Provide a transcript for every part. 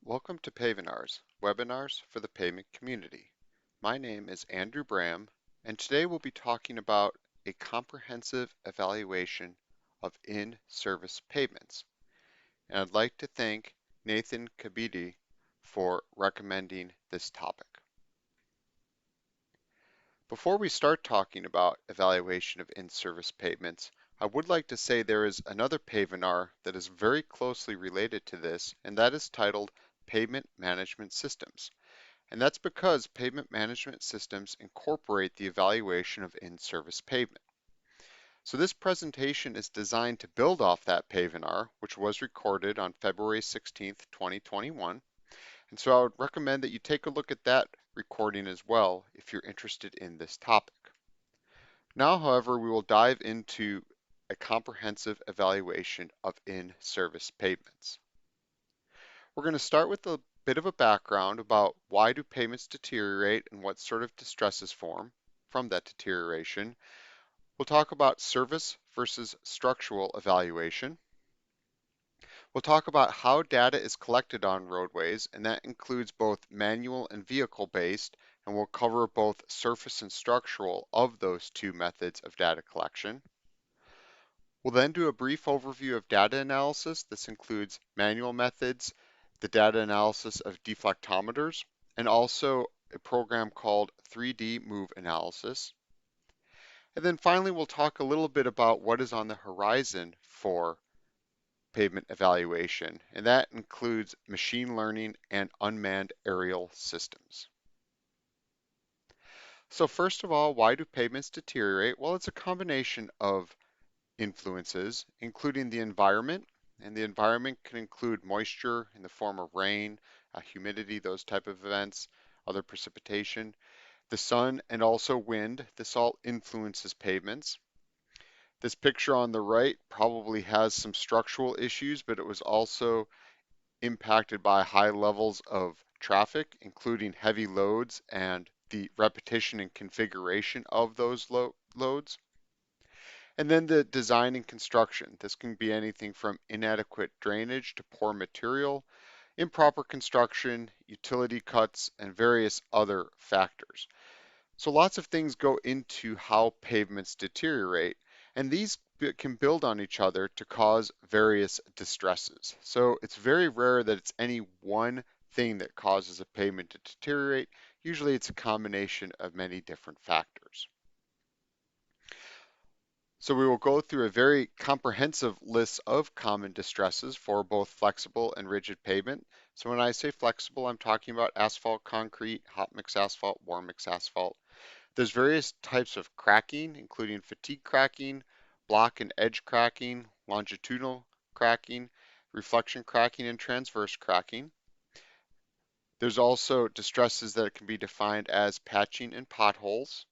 Welcome to Pavinar's webinars for the pavement community. My name is Andrew Bram, and today we'll be talking about a comprehensive evaluation of in-service pavements. And I'd like to thank Nathan Kabidi for recommending this topic. Before we start talking about evaluation of in-service pavements, I would like to say there is another Pavinar that is very closely related to this, and that is titled Pavement Management Systems. And that's because pavement management systems incorporate the evaluation of in-service pavement. So this presentation is designed to build off that Pavinar, which was recorded on February 16th, 2021. And so I would recommend that you take a look at that recording as well if you're interested in this topic. Now, however, we will dive into a comprehensive evaluation of in-service pavements. We're going to start with a bit of a background about why do pavements deteriorate and what sort of distresses form from that deterioration. We'll talk about service versus structural evaluation. We'll talk about how data is collected on roadways, and that includes both manual and vehicle-based, and we'll cover both surface and structural of those two methods of data collection. We'll then do a brief overview of data analysis. This includes manual methods, the data analysis of deflectometers, and also a program called 3D Move Analysis. And then finally, we'll talk a little bit about what is on the horizon for pavement evaluation, and that includes machine learning and unmanned aerial systems. So first of all, why do pavements deteriorate? Well, it's a combination of influences, including the environment, and the environment can include moisture in the form of rain, humidity, those type of events, other precipitation, the sun, and also wind. This all influences pavements. This picture on the right probably has some structural issues, but it was also impacted by high levels of traffic, including heavy loads and the repetition and configuration of those loads. And then the design and construction. This can be anything from inadequate drainage to poor material, improper construction, utility cuts, and various other factors. So lots of things go into how pavements deteriorate, and these can build on each other to cause various distresses. So it's very rare that it's any one thing that causes a pavement to deteriorate. Usually it's a combination of many different factors. So we will go through a very comprehensive list of common distresses for both flexible and rigid pavement. So when I say flexible, I'm talking about asphalt, concrete, hot mix asphalt, warm mix asphalt. There's various types of cracking, including fatigue cracking, block and edge cracking, longitudinal cracking, reflection cracking, and transverse cracking. There's also distresses that can be defined as patching and potholes.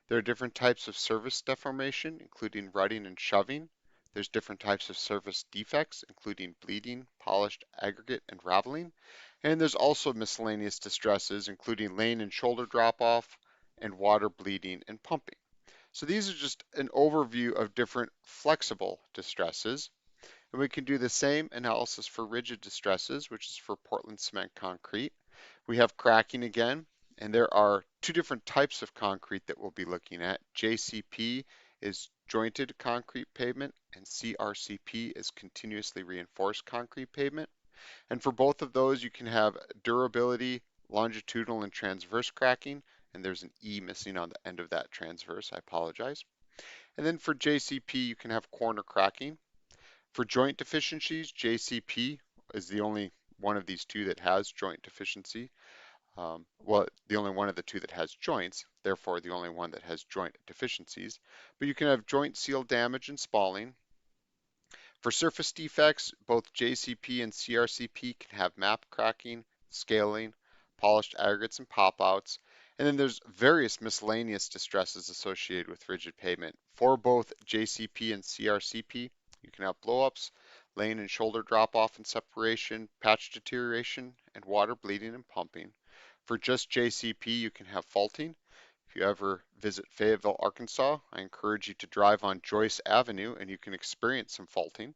There are different types of surface deformation, including rutting and shoving. There's different types of surface defects, including bleeding, polished aggregate, and raveling. And there's also miscellaneous distresses, including lane and shoulder drop-off, and water bleeding and pumping. So these are just an overview of different flexible distresses. And we can do the same analysis for rigid distresses, which is for Portland cement concrete. We have cracking again, and there are two different types of concrete that we'll be looking at. JCP is jointed concrete pavement, and CRCP is continuously reinforced concrete pavement. And for both of those, you can have durability, longitudinal, and transverse cracking, and there's an E missing on the end of that transverse, I apologize. And then for JCP, you can have corner cracking. For joint deficiencies, JCP is the only one of these two that has joint deficiency. Well, the only one of the two that has joints, therefore the only one that has joint deficiencies. But you can have joint seal damage and spalling. For surface defects, both JCP and CRCP can have map cracking, scaling, polished aggregates, and pop-outs. And then there's various miscellaneous distresses associated with rigid pavement. For both JCP and CRCP, you can have blowups, lane and shoulder drop-off and separation, patch deterioration, and water bleeding and pumping. For just JCP, you can have faulting. If you ever visit Fayetteville, Arkansas, I encourage you to drive on Joyce Avenue and you can experience some faulting.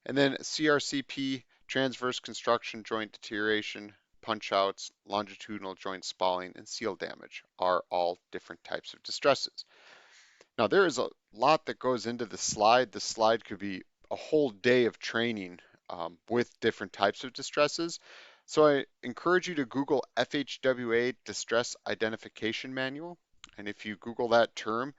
And then CRCP transverse construction joint deterioration, punch outs, longitudinal joint spalling, and seal damage are all different types of distresses. Now, there is a lot that goes into the slide. The slide could be a whole day of training with different types of distresses. So I encourage you to Google FHWA Distress Identification Manual. And if you Google that term,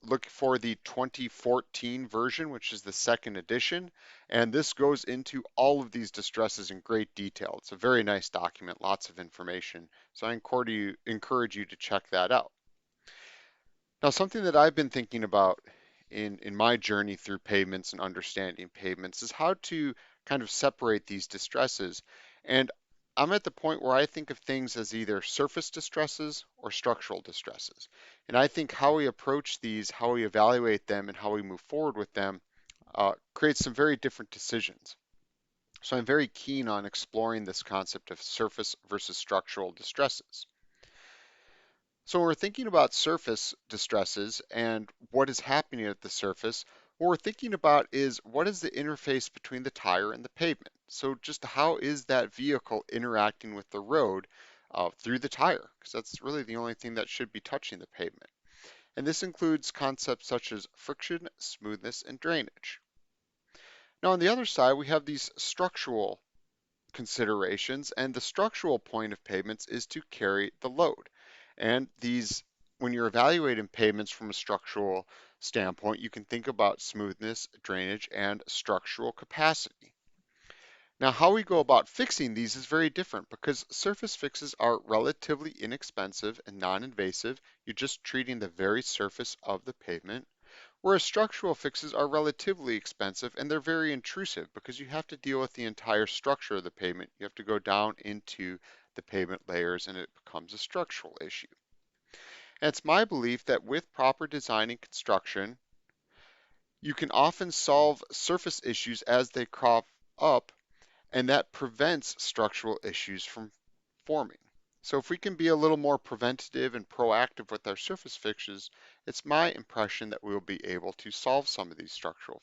look for the 2014 version, which is the second edition. And this goes into all of these distresses in great detail. It's a very nice document, lots of information. So I encourage you to check that out. Now, something that I've been thinking about in my journey through pavements and understanding pavements is how to kind of separate these distresses. And I'm at the point where I think of things as either surface distresses or structural distresses. And I think how we approach these, how we evaluate them, and how we move forward with them creates some very different decisions. So I'm very keen on exploring this concept of surface versus structural distresses. So when we're thinking about surface distresses and what is happening at the surface, what we're thinking about is what is the interface between the tire and the pavement? So just how is that vehicle interacting with the road through the tire? Because that's really the only thing that should be touching the pavement. And this includes concepts such as friction, smoothness, and drainage. Now on the other side, we have these structural considerations, and the structural point of pavements is to carry the load. And these, when you're evaluating pavements from a structural standpoint, you can think about smoothness, drainage, and structural capacity. Now, how we go about fixing these is very different because surface fixes are relatively inexpensive and non-invasive. You're just treating the very surface of the pavement. Whereas structural fixes are relatively expensive and they're very intrusive because you have to deal with the entire structure of the pavement. You have to go down into the pavement layers and it becomes a structural issue. And it's my belief that with proper design and construction, you can often solve surface issues as they crop up, and that prevents structural issues from forming. So if we can be a little more preventative and proactive with our surface fixes, it's my impression that we'll be able to solve some of these structural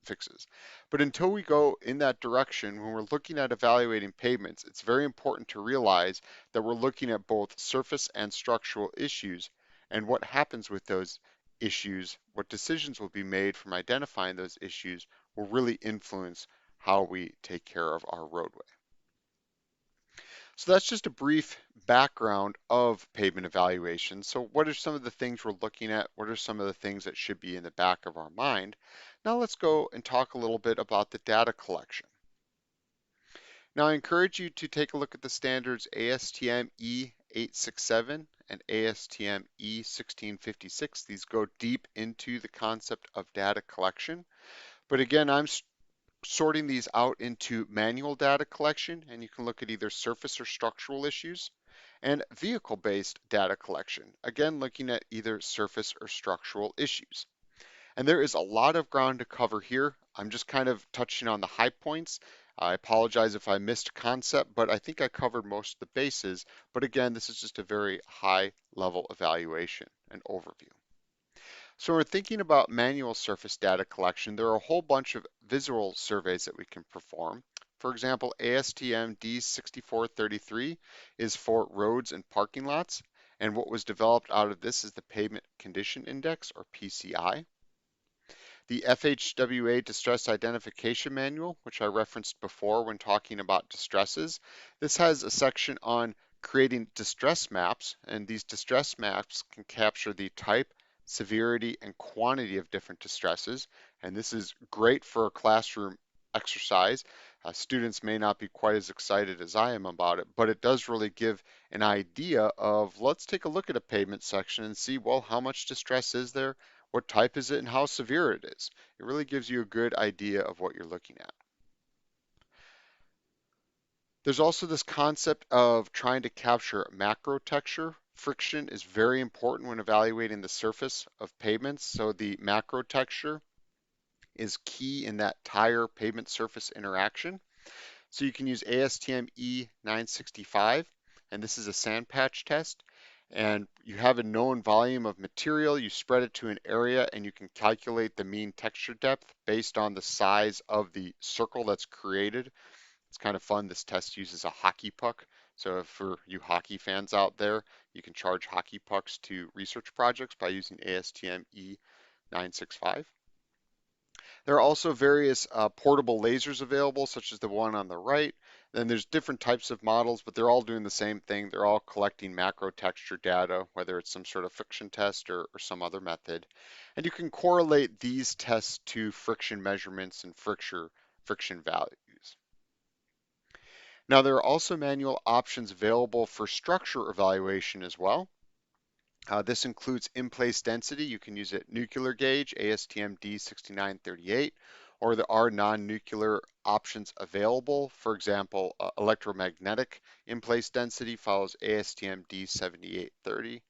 fixes. But until we go in that direction, when we're looking at evaluating pavements, it's very important to realize that we're looking at both surface and structural issues, and what happens with those issues, what decisions will be made from identifying those issues will really influence how we take care of our roadway. So that's just a brief background of pavement evaluation. So what are some of the things we're looking at? What are some of the things that should be in the back of our mind? Now let's go and talk a little bit about the data collection. Now I encourage you to take a look at the standards ASTM E867 and ASTM E1656. These go deep into the concept of data collection. But again, I'm sorting these out into manual data collection, and you can look at either surface or structural issues, and vehicle-based data collection, again looking at either surface or structural issues. And there is a lot of ground to cover here. I'm just kind of touching on the high points. I apologize if I missed concept, but I think I covered most of the bases. But again, this is just a very high level evaluation and overview. So when we're thinking about manual surface data collection, there are a whole bunch of visual surveys that we can perform. For example, ASTM D6433 is for roads and parking lots, and what was developed out of this is the Pavement Condition Index, or PCI. The FHWA Distress Identification Manual, which I referenced before when talking about distresses, this has a section on creating distress maps, and these distress maps can capture the type, severity, and quantity of different distresses. And this is great for a classroom exercise. Students may not be quite as excited as I am about it, but it does really give an idea of, let's take a look at a pavement section and see, well, how much distress is there? What type is it and how severe it is? It really gives you a good idea of what you're looking at. There's also this concept of trying to capture macro texture. Friction is very important when evaluating the surface of pavements. So the macro texture is key in that tire pavement surface interaction. So you can use ASTM E965, and this is a sand patch test. And you have a known volume of material, you spread it to an area, and you can calculate the mean texture depth based on the size of the circle that's created It's kind of fun. This test uses a hockey puck. So for you hockey fans out there, you can charge hockey pucks to research projects by using ASTM E965. There are also various portable lasers available, such as the one on the right. Then there's different types of models, but they're all doing the same thing. They're all collecting macro texture data, whether it's some sort of friction test or some other method. And you can correlate these tests to friction measurements and friction values. Now, there are also manual options available for structure evaluation as well. This includes in-place density. You can use it nuclear gauge, ASTM D6938, or there are non-nuclear options available. For example, electromagnetic in-place density follows ASTM D7830.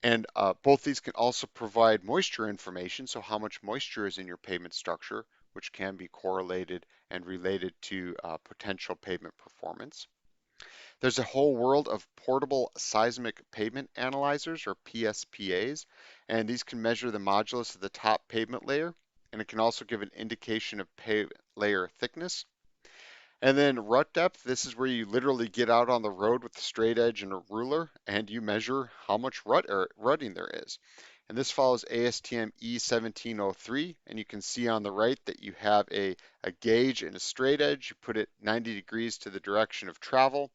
And both these can also provide moisture information, so how much moisture is in your pavement structure, which can be correlated and related to potential pavement performance. There's a whole world of portable seismic pavement analyzers, or PSPAs, and these can measure the modulus of the top pavement layer, and it can also give an indication of pavement layer thickness. And then rut depth, this is where you literally get out on the road with a straight edge and a ruler, and you measure how much rutting there is. And this follows ASTM E1703, and you can see on the right that you have a gauge and a straight edge. You put it 90 degrees to the direction of travel,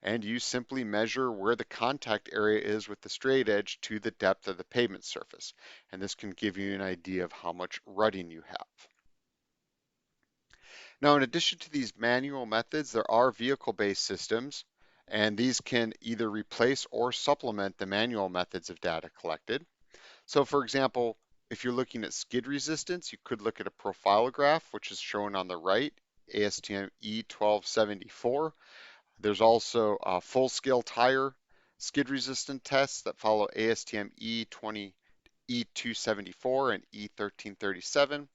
and you simply measure where the contact area is with the straight edge to the depth of the pavement surface. And this can give you an idea of how much rutting you have. Now, in addition to these manual methods, there are vehicle-based systems, and these can either replace or supplement the manual methods of data collected. So for example, if you're looking at skid resistance, you could look at a profilograph, which is shown on the right, ASTM E1274. There's also full-scale tire skid resistant tests that follow ASTM E274 and E1337.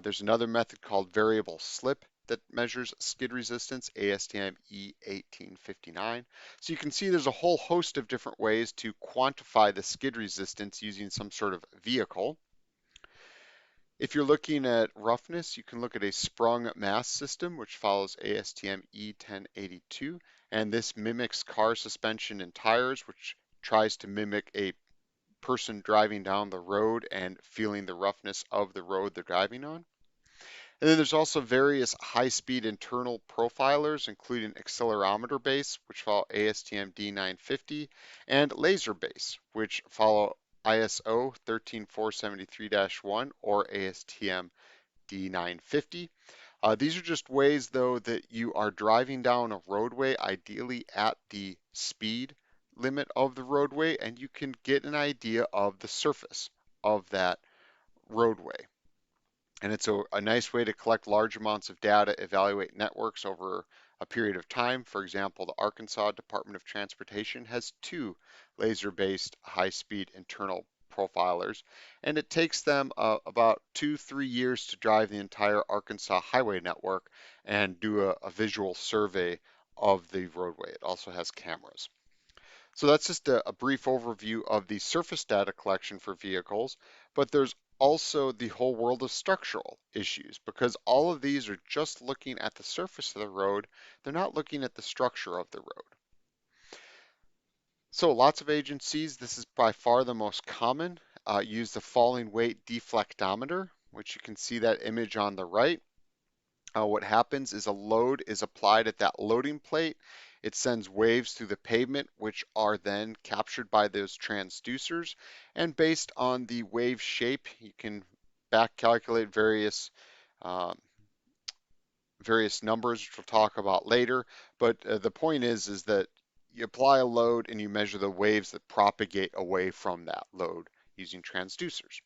There's another method called variable slip that measures skid resistance, ASTM E1859. So you can see there's a whole host of different ways to quantify the skid resistance using some sort of vehicle. If you're looking at roughness, you can look at a sprung mass system, which follows ASTM E1082, and this mimics car suspension and tires, which tries to mimic a person driving down the road and feeling the roughness of the road they're driving on. And then there's also various high-speed internal profilers, including accelerometer base, which follow ASTM D950, and laser base, which follow ISO 13473-1 or ASTM D950. These are just ways, though, that you are driving down a roadway, ideally at the speed limit of the roadway, and you can get an idea of the surface of that roadway. And it's a nice way to collect large amounts of data, evaluate networks over a period of time. For example, the Arkansas Department of Transportation has 2 laser-based high-speed internal profilers, and it takes them about 2-3 years to drive the entire Arkansas highway network and do a visual survey of the roadway. It also has cameras. So that's just a brief overview of the surface data collection for vehicles, but there's also the whole world of structural issues, because all of these are just looking at the surface of the road. They're not looking at the structure of the road. So lots of agencies, this is by far the most common, use the falling weight deflectometer, which you can see that image on the right. What happens is a load is applied at that loading plate. It sends waves through the pavement, which are then captured by those transducers. And based on the wave shape, you can back calculate um, various numbers, which we'll talk about later. But the point is that you apply a load and you measure the waves that propagate away from that load using transducers.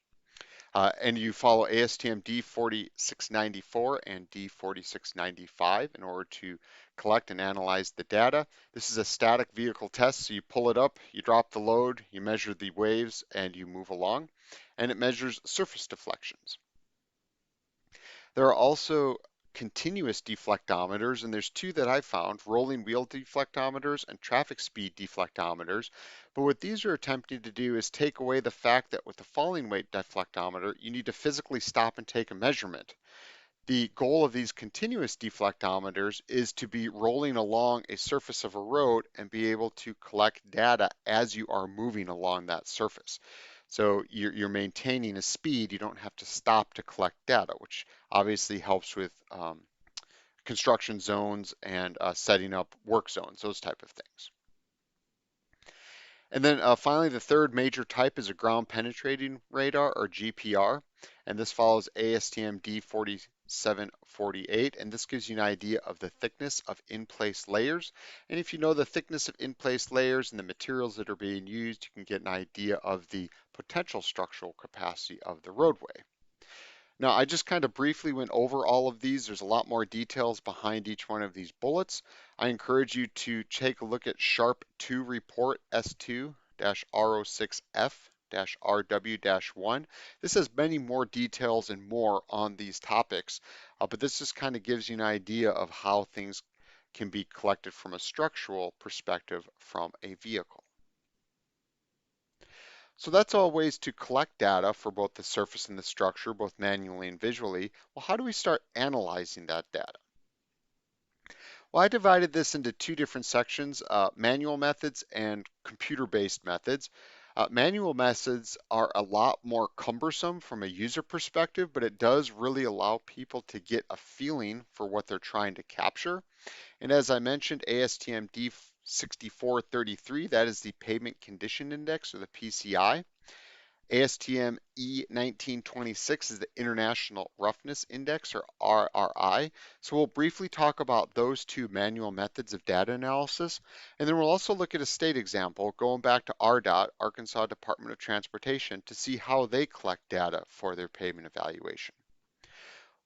And you follow ASTM D4694 and D4695 in order to collect and analyze the data. This is a static vehicle test, so you pull it up, you drop the load, you measure the waves, and you move along. And it measures surface deflections. There are also continuous deflectometers, and there's 2 that I found, rolling wheel deflectometers and traffic speed deflectometers. But what these are attempting to do is take away the fact that with the falling weight deflectometer, you need to physically stop and take a measurement. The goal of these continuous deflectometers is to be rolling along a surface of a road and be able to collect data as you are moving along that surface. So you're maintaining a speed, you don't have to stop to collect data, which obviously helps with construction zones and setting up work zones, those type of things. And then finally, the third major type is a ground penetrating radar, or GPR, and this follows ASTM D4748, and this gives you an idea of the thickness of in-place layers. And if you know the thickness of in-place layers and the materials that are being used, you can get an idea of the potential structural capacity of the roadway. Now, I just kind of briefly went over all of these. There's a lot more details behind each one of these bullets. I encourage you to take a look at Sharp 2 Report S2-RO6F-RW-1. This has many more details and more on these topics, but this just kind of gives you an idea of how things can be collected from a structural perspective from a vehicle. So that's all ways to collect data for both the surface and the structure, both manually and visually. Well, how do we start analyzing that data? Well, I divided this into two different sections, manual methods and computer-based methods. Manual methods are a lot more cumbersome from a user perspective, but it does really allow people to get a feeling for what they're trying to capture. And as I mentioned, ASTM D6433, that is the Pavement Condition Index, or the PCI. ASTM E1926 is the International Roughness Index, or RRI. So we'll briefly talk about those two manual methods of data analysis. And then we'll also look at a state example going back to RDOT, Arkansas Department of Transportation, to see how they collect data for their pavement evaluation.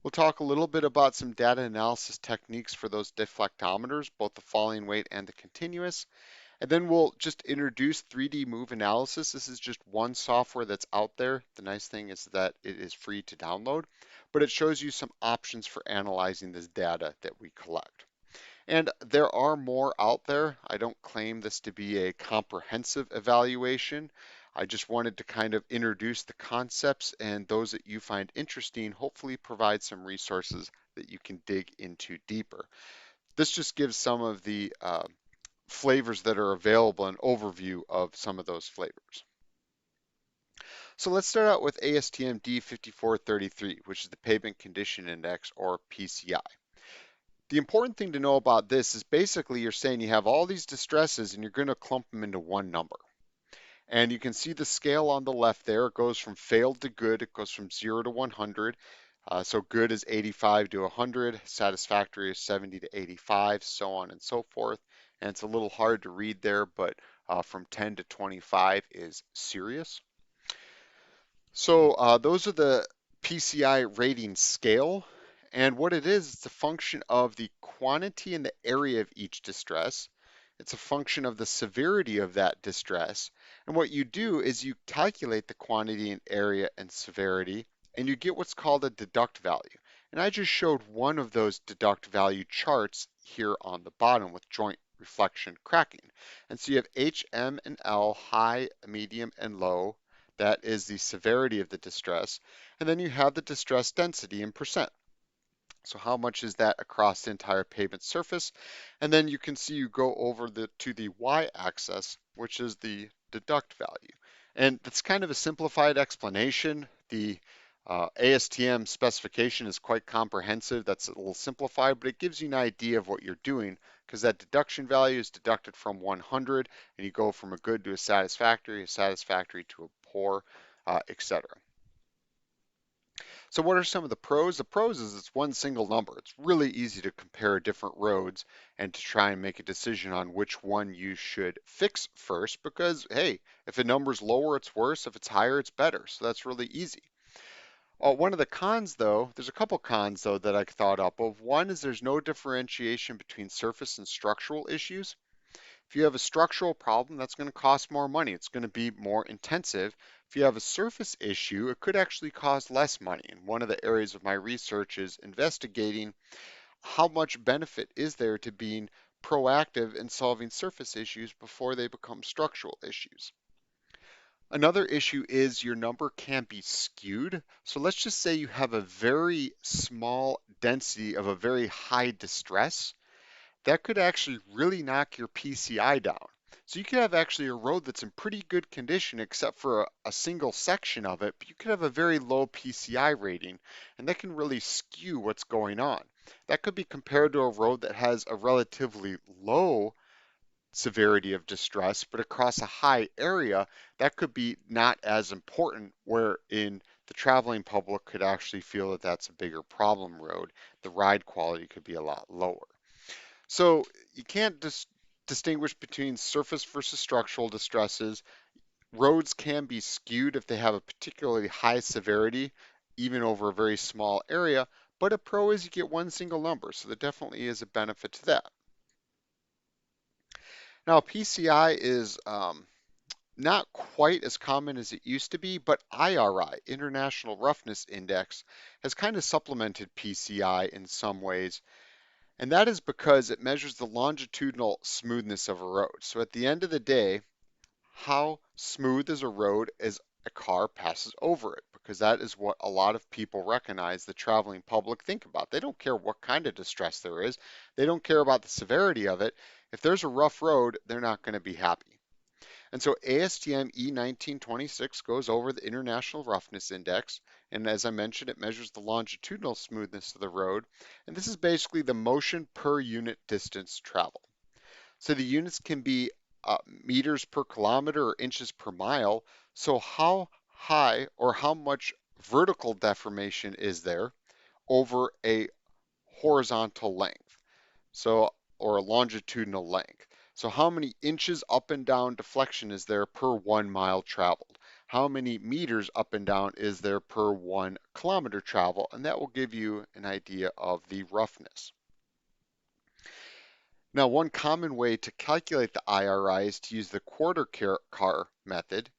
We'll talk a little bit about some data analysis techniques for those deflectometers, both the falling weight and the continuous. And then we'll just introduce 3D move analysis. This is just one software that's out there. The nice thing is that it is free to download, but it shows you some options for analyzing this data that we collect. And there are more out there. I don't claim this to be a comprehensive evaluation. I just wanted to kind of introduce the concepts, and those that you find interesting, hopefully provide some resources that you can dig into deeper. This just gives some of the flavors that are available, an overview of some of those flavors. So let's start out with ASTM D5433, which is the Pavement Condition Index, or PCI. The important thing to know about this is basically you're saying you have all these distresses and you're going to clump them into one number. And you can see the scale on the left there. It goes from failed to good. It goes from 0 to 100. So good is 85 to 100. Satisfactory is 70 to 85, so on and so forth. And it's a little hard to read there, but from 10 to 25 is serious. So those are the PCI rating scale. And what it is, it's a function of the quantity and the area of each distress. It's a function of the severity of that distress. And what you do is you calculate the quantity and area and severity, and you get what's called a deduct value. And I just showed one of those deduct value charts here on the bottom with joint reflection cracking. And so you have H, M, and L, high, medium, and low. That is the severity of the distress. And then you have the distress density in percent. So how much is that across the entire pavement surface? And then you can see you go over to the y-axis, which is the deduct value. And that's kind of a simplified explanation. The ASTM specification is quite comprehensive. That's a little simplified, but it gives you an idea of what you're doing, because that deduction value is deducted from 100, and you go from a good to a satisfactory to a poor, etc. So what are some of the pros? The pros is it's one single number. It's really easy to compare different roads and to try and make a decision on which one you should fix first, because, hey, if a number's lower, it's worse. If it's higher, it's better. So that's really easy. One of the cons, though, there's a couple cons, though, that I thought up of. One is there's no differentiation between surface and structural issues. If you have a structural problem, that's going to cost more money. It's going to be more intensive. If you have a surface issue, it could actually cost less money. And one of the areas of my research is investigating how much benefit is there to being proactive in solving surface issues before they become structural issues. Another issue is your number can be skewed. So let's just say you have a very small density of a very high distress. That could actually really knock your PCI down. So you could have actually a road that's in pretty good condition except for a single section of it, but you could have a very low PCI rating, and that can really skew what's going on. That could be compared to a road that has a relatively low severity of distress, but across a high area, that could be not as important, wherein the traveling public could actually feel that that's a bigger problem road. The ride quality could be a lot lower. So you can't distinguish between surface versus structural distresses. Roads can be skewed if they have a particularly high severity, even over a very small area, but a pro is you get one single number, so there definitely is a benefit to that. Now, PCI is not quite as common as it used to be, but IRI, International Roughness Index, has kind of supplemented PCI in some ways. And that is because it measures the longitudinal smoothness of a road. So at the end of the day, how smooth is a road as a car passes over it? Because that is what a lot of people recognize the traveling public think about. They don't care what kind of distress there is. They don't care about the severity of it. If there's a rough road, they're not going to be happy. And so ASTM E1926 goes over the International Roughness Index. And as I mentioned, it measures the longitudinal smoothness of the road. And this is basically the motion per unit distance traveled. So the units can be meters per kilometer or inches per mile. So how high or how much vertical deformation is there over a horizontal length? So, or a longitudinal length. So how many inches up and down deflection is there per 1 mile traveled? How many meters up and down is there per 1 kilometer travel? And that will give you an idea of the roughness. Now, one common way to calculate the IRI is to use the quarter car method.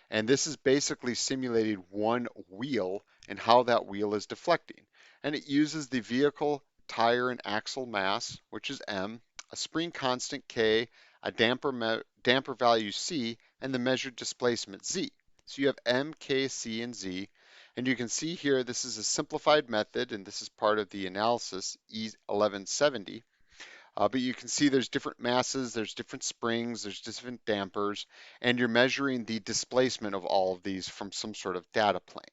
And this is basically simulating one wheel and how that wheel is deflecting. And it uses the vehicle, tire, and axle mass, which is M, a spring constant K, a damper value C, and the measured displacement Z. So you have M, K, C, and Z. And you can see here this is a simplified method, and this is part of the analysis E1170. But you can see there's different masses, there's different springs, there's different dampers, and you're measuring the displacement of all of these from some sort of data plane.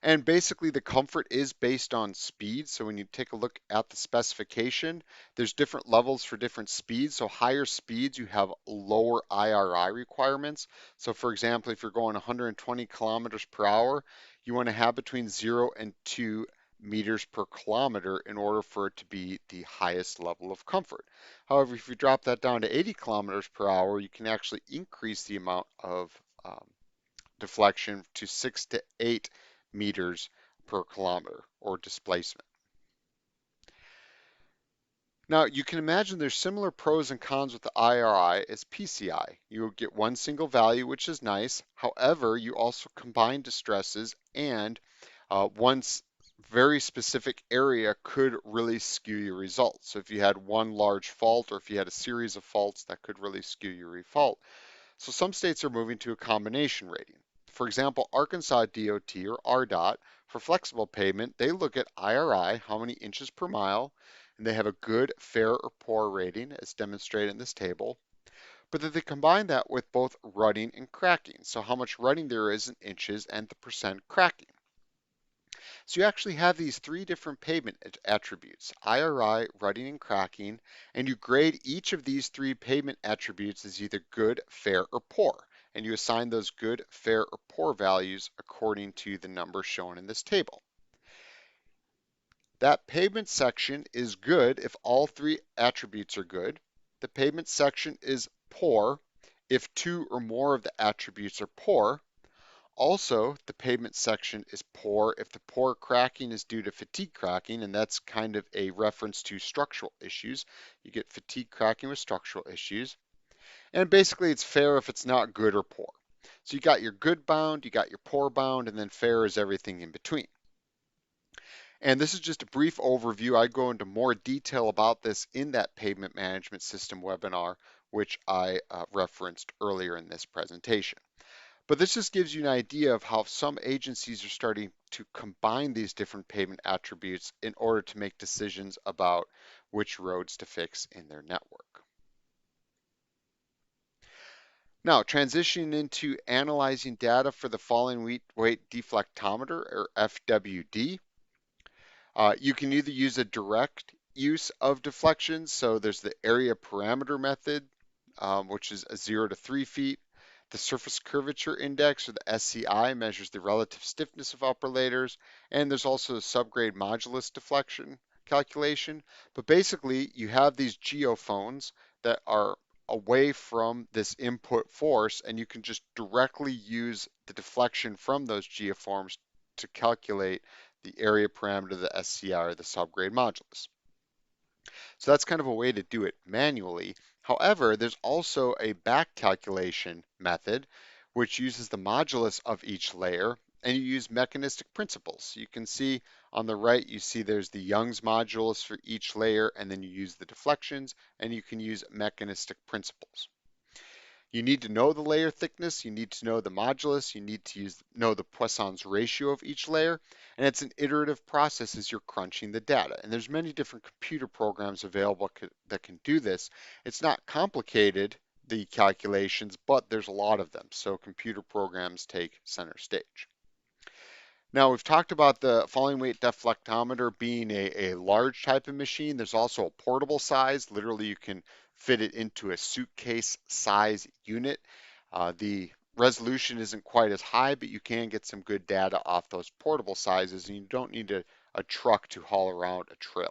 And basically the comfort is based on speed. So when you take a look at the specification, there's different levels for different speeds. So higher speeds, you have lower IRI requirements. So for example, if you're going 120 kilometers per hour, you want to have between 0 and 2 meters per kilometer in order for it to be the highest level of comfort. However, if you drop that down to 80 kilometers per hour, you can actually increase the amount of deflection to 6 to 8 meters per kilometer or displacement. Now you can imagine there's similar pros and cons with the IRI as PCI. You will get one single value, which is nice. However, you also combine distresses, and one very specific area could really skew your results. So if you had one large fault or if you had a series of faults, that could really skew your result. So some states are moving to a combination rating. For example, Arkansas DOT or RDOT for flexible pavement, they look at IRI, how many inches per mile, and they have a good, fair, or poor rating as demonstrated in this table. But then they combine that with both rutting and cracking. So how much rutting there is in inches and the percent cracking. So you actually have these three different pavement attributes, IRI, rutting, and cracking, and you grade each of these three pavement attributes as either good, fair, or poor. And you assign those good, fair, or poor values according to the numbers shown in this table. That pavement section is good if all three attributes are good. The pavement section is poor if two or more of the attributes are poor. Also, the pavement section is poor if the poor cracking is due to fatigue cracking, and that's kind of a reference to structural issues. You get fatigue cracking with structural issues. And basically, it's fair if it's not good or poor. So you got your good bound, you got your poor bound, and then fair is everything in between. And this is just a brief overview. I go into more detail about this in that pavement management system webinar, which I referenced earlier in this presentation. But this just gives you an idea of how some agencies are starting to combine these different pavement attributes in order to make decisions about which roads to fix in their network. Now, transitioning into analyzing data for the falling weight deflectometer, or FWD, you can either use a direct use of deflections. So there's the area parameter method, which is a 0 to 3 feet. The surface curvature index, or the SCI, measures the relative stiffness of upper layers. And there's also a subgrade modulus deflection calculation. But basically, you have these geophones that are away from this input force, and you can just directly use the deflection from those geoforms to calculate the area parameter, the SCI, or the subgrade modulus. So that's kind of a way to do it manually. However, there's also a back calculation method which uses the modulus of each layer, and you use mechanistic principles. You can see on the right, you see there's the Young's modulus for each layer, and then you use the deflections, and you can use mechanistic principles. You need to know the layer thickness, you need to know the modulus, you need to know the Poisson's ratio of each layer, and it's an iterative process as you're crunching the data. And there's many different computer programs available that can do this. It's not complicated, the calculations, but there's a lot of them, so computer programs take center stage. Now, we've talked about the falling weight deflectometer being a large type of machine. There's also a portable size. Literally, you can fit it into a suitcase size unit. The resolution isn't quite as high, but you can get some good data off those portable sizes, and you don't need a truck to haul around a trailer.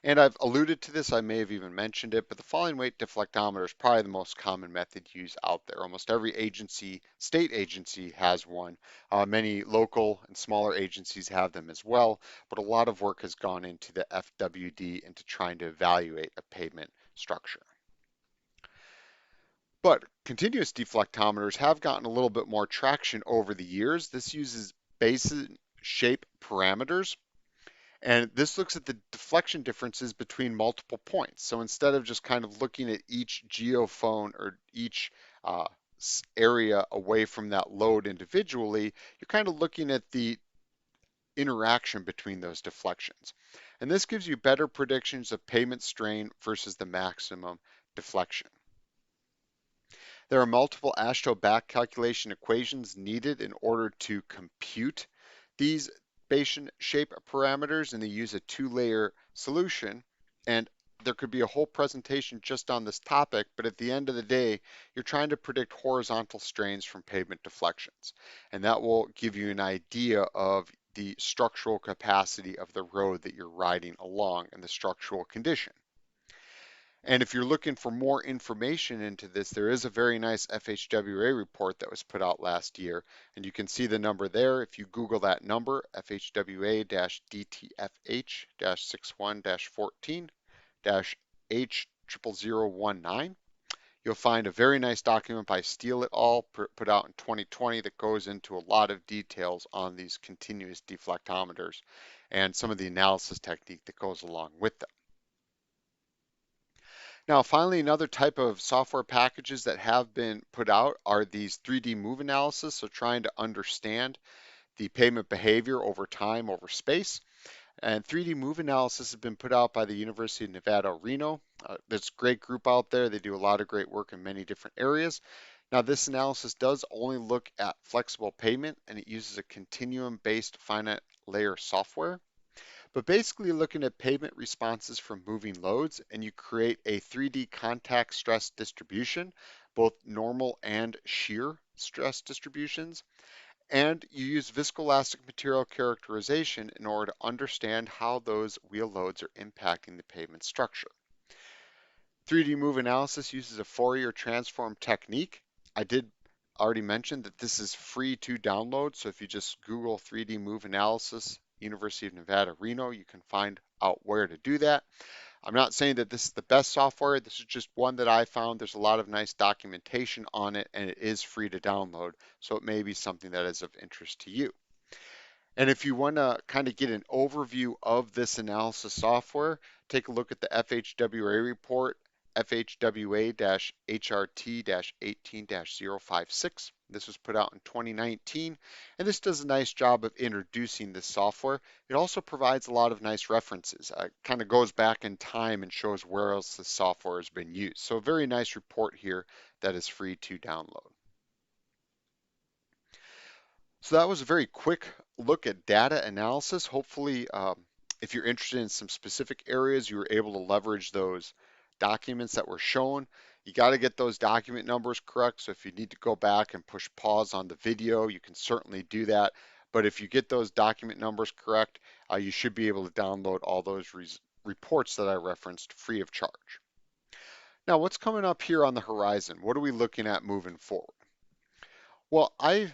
And I've alluded to this, I may have even mentioned it, but the falling weight deflectometer is probably the most common method used out there. Almost every agency, state agency has one. Many local and smaller agencies have them as well, but a lot of work has gone into the FWD into trying to evaluate a pavement structure. But continuous deflectometers have gotten a little bit more traction over the years. This uses basin shape parameters, and this looks at the deflection differences between multiple points. So instead of just kind of looking at each geophone or each area away from that load individually, you're kind of looking at the interaction between those deflections. And this gives you better predictions of pavement strain versus the maximum deflection. There are multiple AASHTO back calculation equations needed in order to compute these basin shape parameters, and they use a two-layer solution. And there could be a whole presentation just on this topic, but at the end of the day, you're trying to predict horizontal strains from pavement deflections. And that will give you an idea of the structural capacity of the road that you're riding along and the structural condition. And if you're looking for more information into this, there is a very nice FHWA report that was put out last year, and you can see the number there. If you Google that number, FHWA-DTFH-61-14-H00019, you'll find a very nice document by Steele et al. Put out in 2020 that goes into a lot of details on these continuous deflectometers and some of the analysis technique that goes along with them. Now, finally, another type of software packages that have been put out are these 3D move analysis, so trying to understand the pavement behavior over time, over space. And 3D move analysis has been put out by the University of Nevada, Reno. There's a great group out there. They do a lot of great work in many different areas. Now, this analysis does only look at flexible pavement, and it uses a continuum-based finite layer software. But basically looking at pavement responses from moving loads, and you create a 3D contact stress distribution, both normal and shear stress distributions. And you use viscoelastic material characterization in order to understand how those wheel loads are impacting the pavement structure. 3D move analysis uses a Fourier transform technique. I did already mention that this is free to download, so if you just Google 3D move analysis, University of Nevada, Reno, you can find out where to do that. I'm not saying that this is the best software. This is just one that I found. There's a lot of nice documentation on it, and it is free to download, so it may be something that is of interest to you. And if you want to kind of get an overview of this analysis software, take a look at the FHWA report, FHWA-HRT-18-056. This was put out in 2019, and this does a nice job of introducing this software. It also provides a lot of nice references. Kind of goes back in time and shows where else the software has been used. So a very nice report here that is free to download. So that was a very quick look at data analysis. Hopefully, if you're interested in some specific areas, you were able to leverage those documents that were shown. You got to get those document numbers correct. So if you need to go back and push pause on the video, you can certainly do that. But if you get those document numbers correct, you should be able to download all those reports that I referenced free of charge. Now, what's coming up here on the horizon? What are we looking at moving forward? Well, I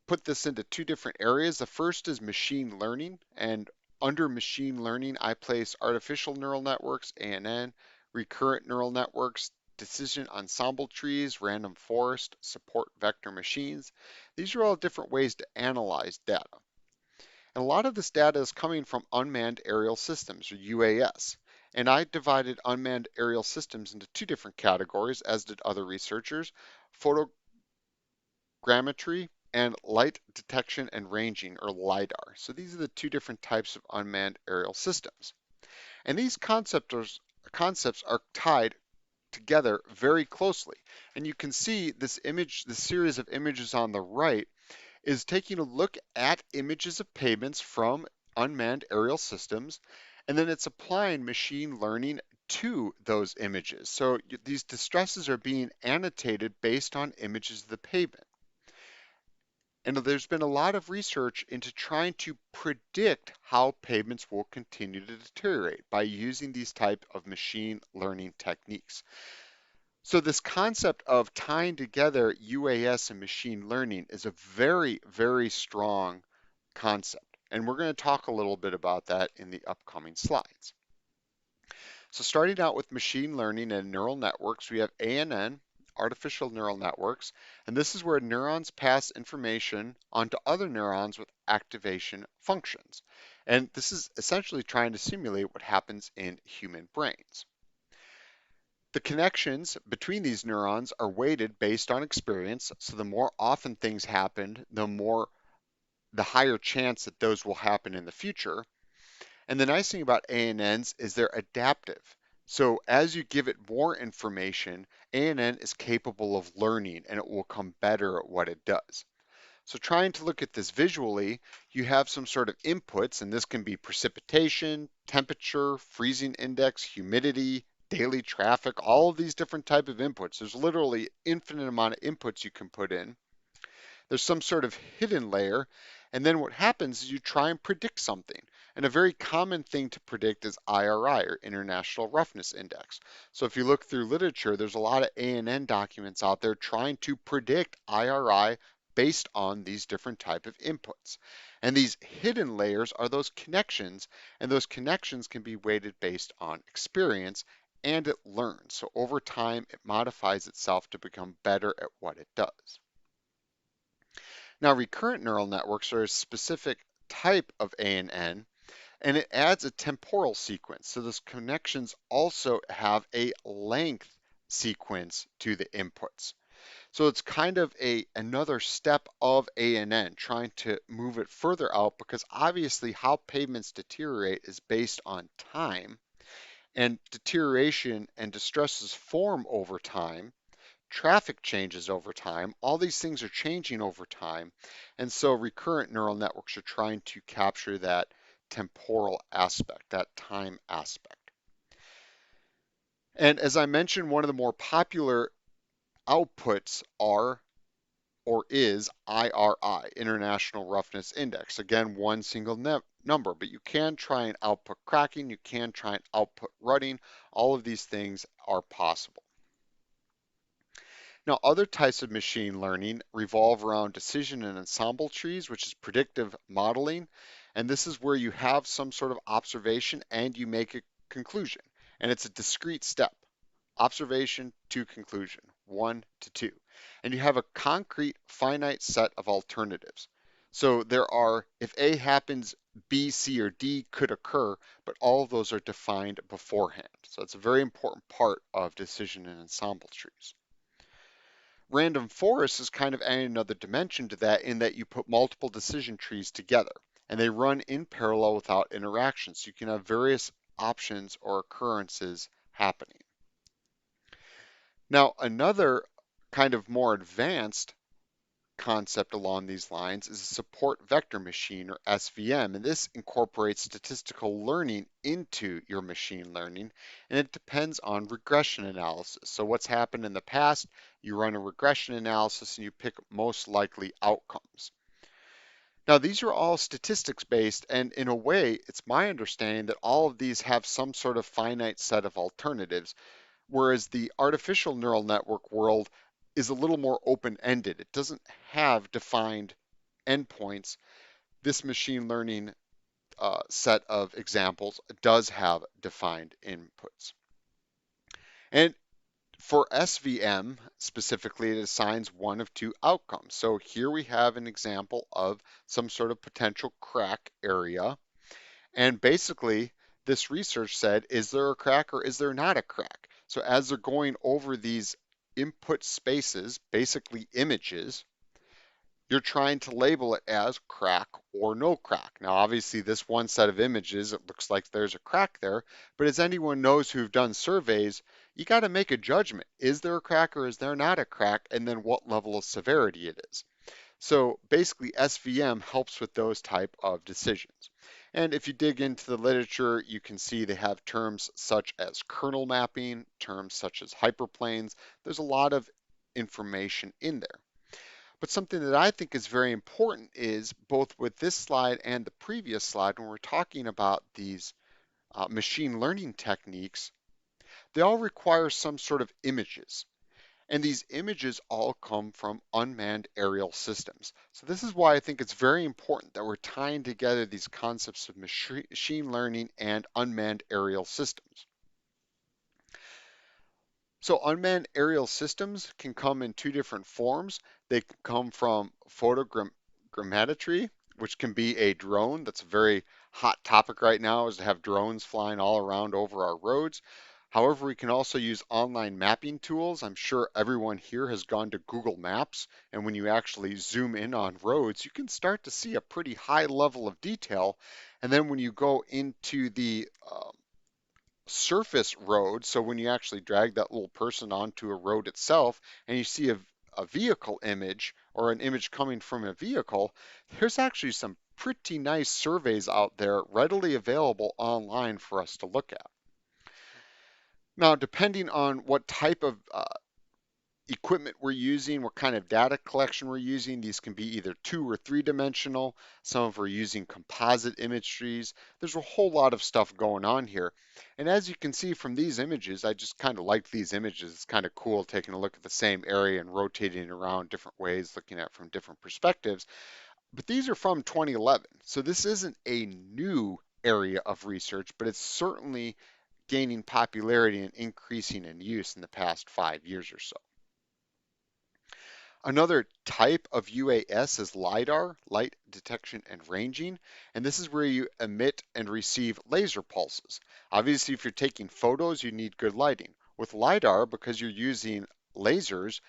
put this into two different areas. The first is machine learning, and under machine learning, I place artificial neural networks, ANN, recurrent neural networks, decision ensemble trees, random forest, support vector machines. These are all different ways to analyze data. And a lot of this data is coming from unmanned aerial systems, or UAS. And I divided unmanned aerial systems into two different categories, as did other researchers: photogrammetry and light detection and ranging, or LiDAR. So these are the two different types of unmanned aerial systems. And these concepts are tied together very closely. And you can see this image, the series of images on the right, is taking a look at images of pavements from unmanned aerial systems, and then it's applying machine learning to those images. So these distresses are being annotated based on images of the pavement. And there's been a lot of research into trying to predict how pavements will continue to deteriorate by using these type of machine learning techniques. So this concept of tying together UAS and machine learning is a very, very strong concept. And we're going to talk a little bit about that in the upcoming slides. So starting out with machine learning and neural networks, we have ANN, artificial neural networks, and this is where neurons pass information onto other neurons with activation functions. And this is essentially trying to simulate what happens in human brains. The connections between these neurons are weighted based on experience, so the more often things happen, the higher chance that those will happen in the future. And the nice thing about ANNs is they're adaptive. So as you give it more information, ANN is capable of learning and it will become better at what it does. So trying to look at this visually, you have some sort of inputs, and this can be precipitation, temperature, freezing index, humidity, daily traffic, all of these different type of inputs. There's literally infinite amount of inputs you can put in. There's some sort of hidden layer, and then what happens is you try and predict something. And a very common thing to predict is IRI, or International Roughness Index. So if you look through literature, there's a lot of ANN documents out there trying to predict IRI based on these different type of inputs. And these hidden layers are those connections, and those connections can be weighted based on experience, and it learns. So over time, it modifies itself to become better at what it does. Now, recurrent neural networks are a specific type of ANN, and it adds a temporal sequence. So those connections also have a length sequence to the inputs. So it's kind of another step of ANN, trying to move it further out, because obviously how pavements deteriorate is based on time, and deterioration and distresses form over time. Traffic changes over time. All these things are changing over time. And so recurrent neural networks are trying to capture that temporal aspect, that time aspect. And as I mentioned, one of the more popular outputs are, or is, IRI, International Roughness Index. Again, one single number, but you can try and output cracking, you can try and output rutting. All of these things are possible. Now, other types of machine learning revolve around decision and ensemble trees, which is predictive modeling. And this is where you have some sort of observation and you make a conclusion. And it's a discrete step: observation to conclusion, 1 to 2. And you have a concrete finite set of alternatives. So there are, if A happens, B, C, or D could occur, but all of those are defined beforehand. So it's a very important part of decision and ensemble trees. Random forest is kind of adding another dimension to that in that you put multiple decision trees together and they run in parallel without interaction. So you can have various options or occurrences happening. Now, another kind of more advanced concept along these lines is a support vector machine, or SVM, and this incorporates statistical learning into your machine learning, and it depends on regression analysis. So what's happened in the past, you run a regression analysis and you pick most likely outcomes. Now, these are all statistics based, and in a way, it's my understanding that all of these have some sort of finite set of alternatives, whereas the artificial neural network world is a little more open-ended. It doesn't have defined endpoints. This machine learning set of examples does have defined inputs. And for SVM specifically, it assigns one of two outcomes. So here we have an example of some sort of potential crack area. And basically, this research said, is there a crack or is there not a crack? So as they're going over these input spaces, basically images, you're trying to label it as crack or no crack. Now, obviously, this one set of images, it looks like there's a crack there, but as anyone knows who've done surveys, you got to make a judgment. Is there a crack or is there not a crack? And then what level of severity it is. So basically SVM helps with those type of decisions. And if you dig into the literature, you can see they have terms such as kernel mapping, terms such as hyperplanes. There's a lot of information in there. But something that I think is very important is both with this slide and the previous slide, when we're talking about these machine learning techniques, they all require some sort of images. And these images all come from unmanned aerial systems. So this is why I think it's very important that we're tying together these concepts of machine learning and unmanned aerial systems. So unmanned aerial systems can come in two different forms. They can come from photogrammetry, which can be a drone. That's a very hot topic right now, is to have drones flying all around over our roads. However, we can also use online mapping tools. I'm sure everyone here has gone to Google Maps, and when you actually zoom in on roads, you can start to see a pretty high level of detail. And then when you go into the surface road, so when you actually drag that little person onto a road itself and you see a vehicle image or an image coming from a vehicle, there's actually some pretty nice surveys out there readily available online for us to look at. Now, depending on what type of equipment we're using, what kind of data collection we're using. These can be either 2 or 3 dimensional. Some of are using composite image trees. There's a whole lot of stuff going on here. And as you can see from these images, I just kind of like these images. It's kind of cool taking a look at the same area and rotating it around different ways, looking at it from different perspectives. But these are from 2011. So this isn't a new area of research, but it's certainly gaining popularity and increasing in use in the past 5 years or so. Another type of UAS is LiDAR, light detection and ranging, and this is where you emit and receive laser pulses. Obviously, if you're taking photos, you need good lighting. With LiDAR, because you're using lasers,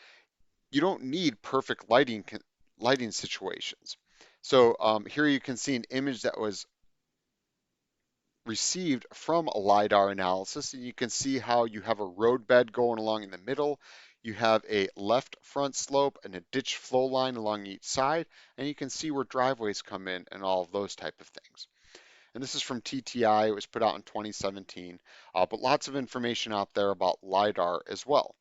you don't need perfect lighting situations. So here you can see an image that was received from a LiDAR analysis, and you can see how you have a road bed going along in the middle, you have a left front slope and a ditch flow line along each side, and you can see where driveways come in and all of those type of things. And this is from TTI, it was put out in 2017, but lots of information out there about LiDAR as well.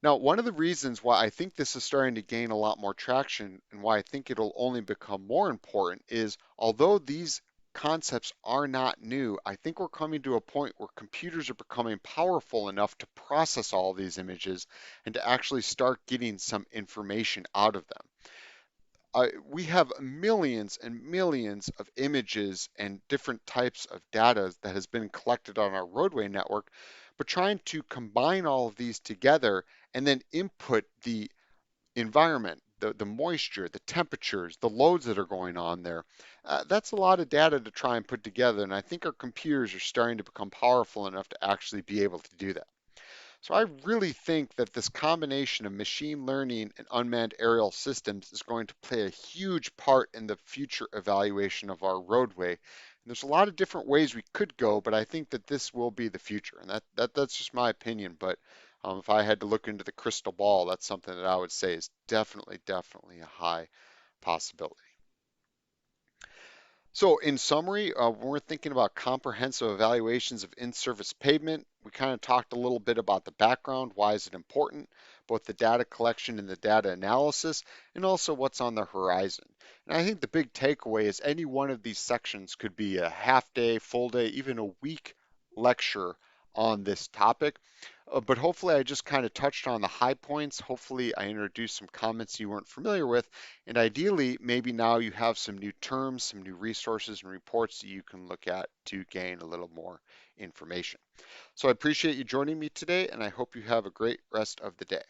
Now, one of the reasons why I think this is starting to gain a lot more traction and why I think it'll only become more important is, although these concepts are not new, I think we're coming to a point where computers are becoming powerful enough to process all these images and to actually start getting some information out of them. We have millions and millions of images and different types of data that has been collected on our roadway network, but trying to combine all of these together and then input the environment, the moisture, the temperatures, the loads that are going on there. That's a lot of data to try and put together, and I think our computers are starting to become powerful enough to actually be able to do that. So I really think that this combination of machine learning and unmanned aerial systems is going to play a huge part in the future evaluation of our roadway. And there's a lot of different ways we could go, but I think that this will be the future. And that's just my opinion. But if I had to look into the crystal ball, that's something that I would say is definitely a high possibility. So in summary, when we're thinking about comprehensive evaluations of in-service pavement, we kind of talked a little bit about the background, why is it important, both the data collection and the data analysis, and also what's on the horizon. And I think the big takeaway is any one of these sections could be a half day, full day, even a week lecture on this topic. But hopefully I just kind of touched on the high points. Hopefully I introduced some comments you weren't familiar with. And ideally, maybe now you have some new terms, some new resources and reports that you can look at to gain a little more information. So I appreciate you joining me today, and I hope you have a great rest of the day.